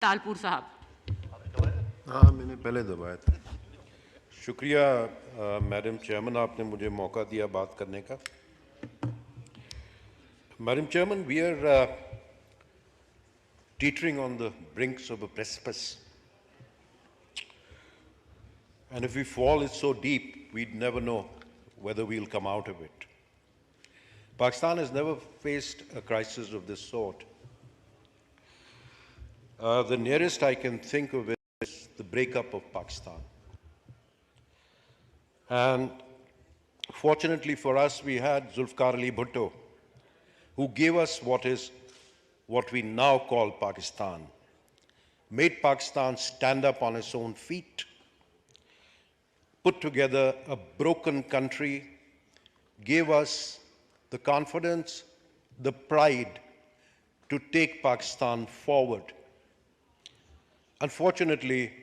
तालपुर साहब। हाँ, मैंने पहले दबाया था। शुक्रिया मैडम चेयरमैन, आपने मुझे मौका दिया बात करने का। Madam chairman, we are teetering on the brinks of a precipice. And if we fall it's so deep, we'd never know whether we'll come out of it. Pakistan has never faced a crisis of this sort. The nearest I can think of it is the breakup of Pakistan. And fortunately for us, we had Zulfikar Ali Bhutto, who gave us what we now call Pakistan, made Pakistan stand up on its own feet, put together a broken country, gave us the confidence, the pride to take Pakistan forward. Unfortunately,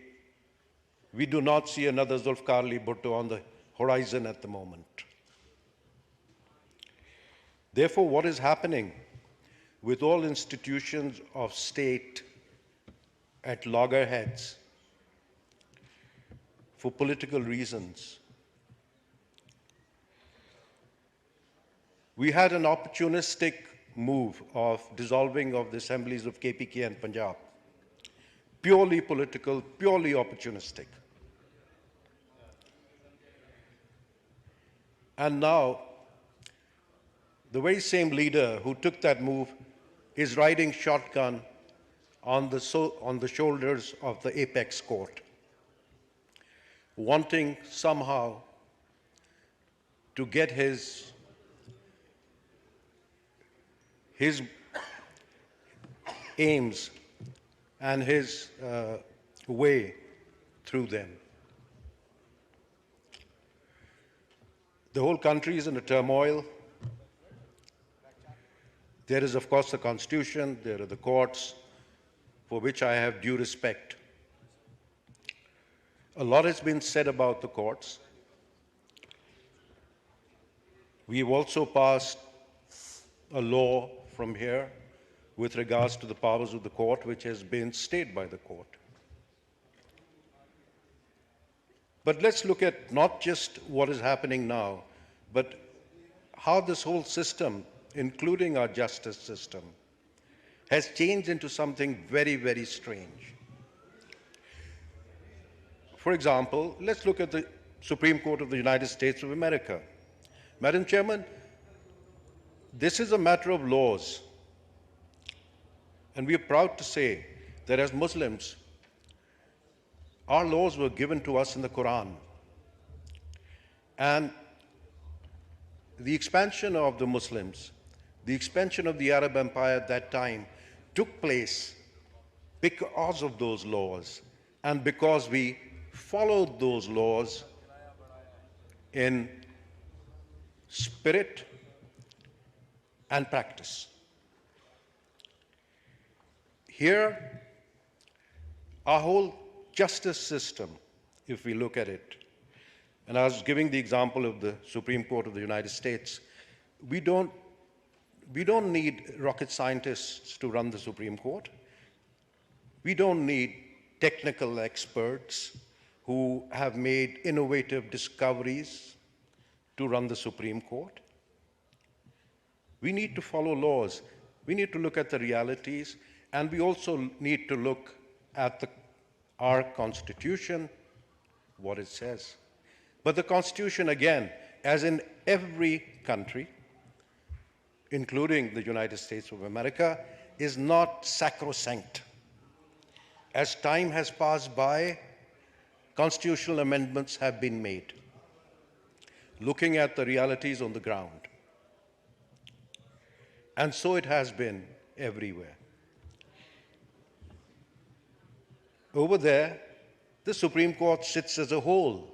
we do not see another Zulfikar Ali Bhutto on the horizon at the moment. Therefore, what is happening with all institutions of state at loggerheads for political reasons? We had an opportunistic move of dissolving of the assemblies of KPK and Punjab. Purely political, purely opportunistic. And now, the very same leader who took that move is riding shotgun on the shoulders of the apex court, wanting somehow to get his aims and his way through them. The whole country is in a turmoil. There is, of course, the Constitution, there are the courts, for which I have due respect. A lot has been said about the courts. We've also passed a law from here with regards to the powers of the court, which has been stayed by the court. But let's look at not just what is happening now, but how this whole system, including our justice system, has changed into something very, very strange. For example, let's look at the Supreme Court of the United States of America. Madam Chairman, this is a matter of laws. And we are proud to say that as Muslims, our laws were given to us in the Quran. And the expansion of the Muslims, the expansion of the Arab Empire at that time took place because of those laws and because we followed those laws in spirit and practice. Here, our whole justice system, if we look at it, and I was giving the example of the Supreme Court of the United States, we don't need rocket scientists to run the Supreme Court. We don't need technical experts who have made innovative discoveries to run the Supreme Court. We need to follow laws. We need to look at the realities, and we also need to look at our Constitution, what it says. But the Constitution, again, as in every country, including the United States of America, is not sacrosanct. As time has passed by, constitutional amendments have been made, looking at the realities on the ground. And so it has been everywhere. Over there, the Supreme Court sits as a whole,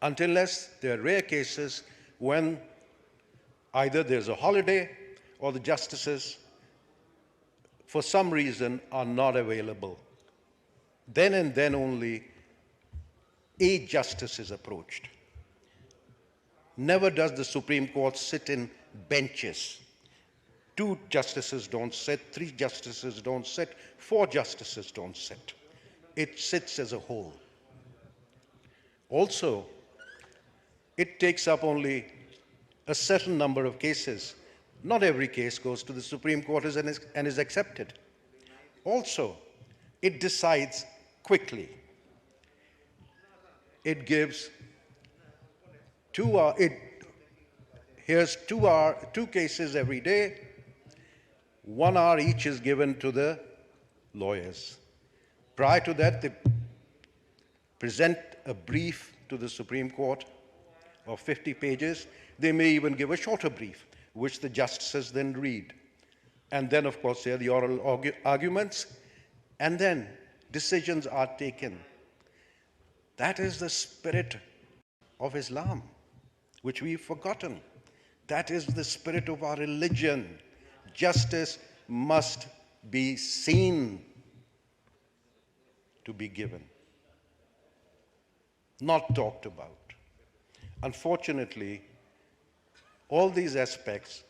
unless there are rare cases when either there's a holiday or the justices, for some reason, are not available. Then and then only a justice is approached. Never does the Supreme Court sit in benches. 2 justices don't sit, 3 justices don't sit, 4 justices don't sit. It sits as a whole. Also, it takes up only a certain number of cases. Not every case goes to the Supreme Court and is accepted. Also, it decides quickly. It gives 2 hours, it hears 2 cases every day. 1 hour each is given to the lawyers. Prior to that, they present a brief to the Supreme Court of 50 pages. They may even give a shorter brief, which the justices then read. And then, of course, there are the oral arguments, and then decisions are taken. That is the spirit of Islam, which we've forgotten. That is the spirit of our religion. Justice must be seen to be given, not talked about. Unfortunately, all these aspects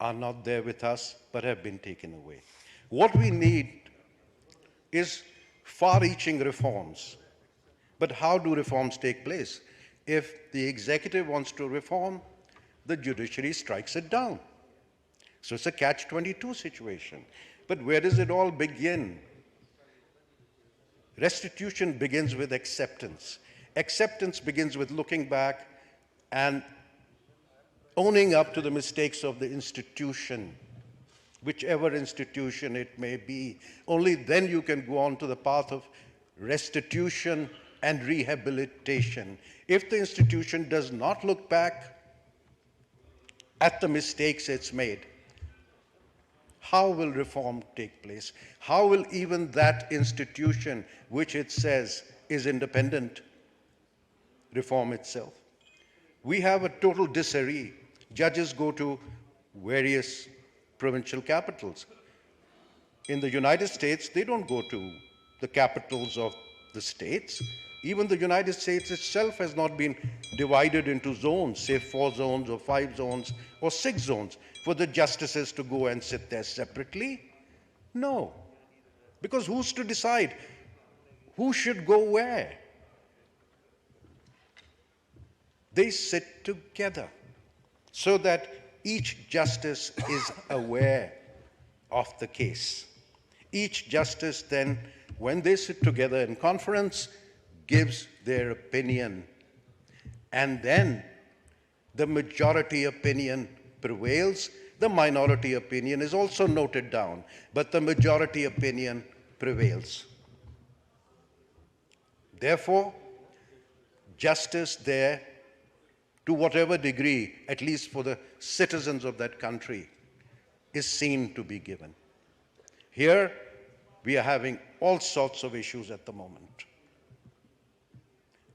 are not there with us, but have been taken away. What we need is far-reaching reforms. But how do reforms take place? If the executive wants to reform, the judiciary strikes it down. So it's a catch-22 situation. But where does it all begin? Restitution begins with acceptance. Acceptance begins with looking back and owning up to the mistakes of the institution, whichever institution it may be. Only then you can go on to the path of restitution and rehabilitation. If the institution does not look back at the mistakes it's made, how will reform take place? How will even that institution, which it says is independent, reform itself? We have a total disarray. Judges go to various provincial capitals. In the United States, they don't go to the capitals of the states. Even the United States itself has not been divided into zones, say 4 zones or 5 zones or 6 zones, for the justices to go and sit there separately. No. Because who's to decide who should go where? They sit together so that each justice is aware of the case. Each justice then, when they sit together in conference, gives their opinion. And then the majority opinion prevails. The minority opinion is also noted down, but the majority opinion prevails. Therefore, justice there, to whatever degree, at least for the citizens of that country, is seen to be given. Here, we are having all sorts of issues at the moment.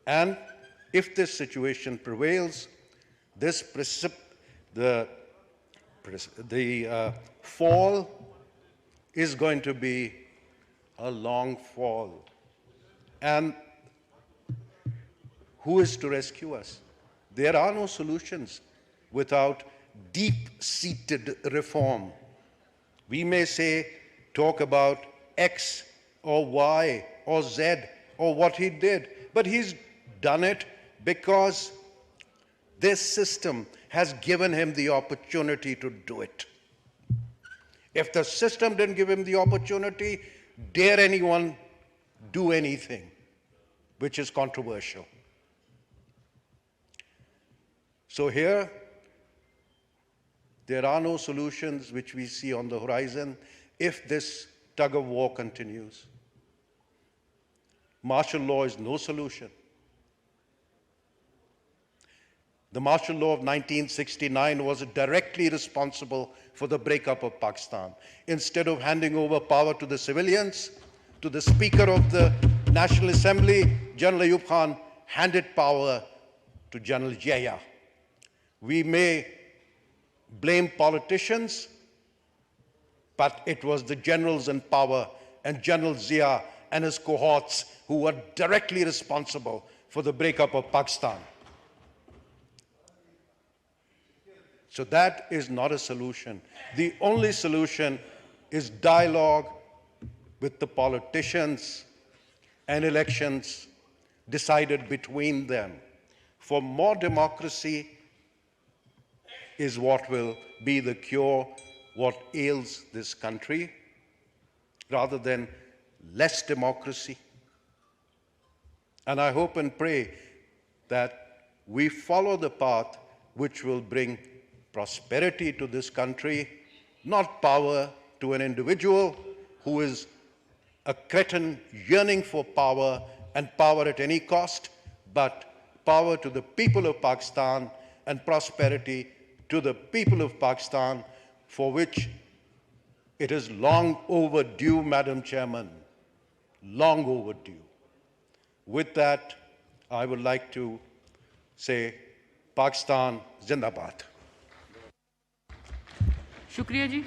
And if this situation prevails, the fall is going to be a long fall. And who is to rescue us? There are no solutions without deep-seated reform. We may talk about X or Y or Z or what he did, but he's done it because this system has given him the opportunity to do it. If the system didn't give him the opportunity, dare anyone do anything which is controversial? So here, there are no solutions which we see on the horizon if this tug of war continues. Martial law is no solution. The martial law of 1969 was directly responsible for the breakup of Pakistan. Instead of handing over power to the civilians, to the Speaker of the National Assembly, General Ayub Khan handed power to General Zia. We may blame politicians, but it was the generals in power and General Zia and his cohorts who were directly responsible for the breakup of Pakistan. So that is not a solution. The only solution is dialogue with the politicians and elections decided between them. For more democracy is what will be the cure, what ails this country, rather than less democracy. And I hope and pray that we follow the path which will bring prosperity to this country, not power to an individual who is a cretin yearning for power and power at any cost, but power to the people of Pakistan and prosperity to the people of Pakistan, for which it is long overdue, Madam Chairman, long overdue. With that, I would like to say, Pakistan Zindabad. शुक्रिया जी।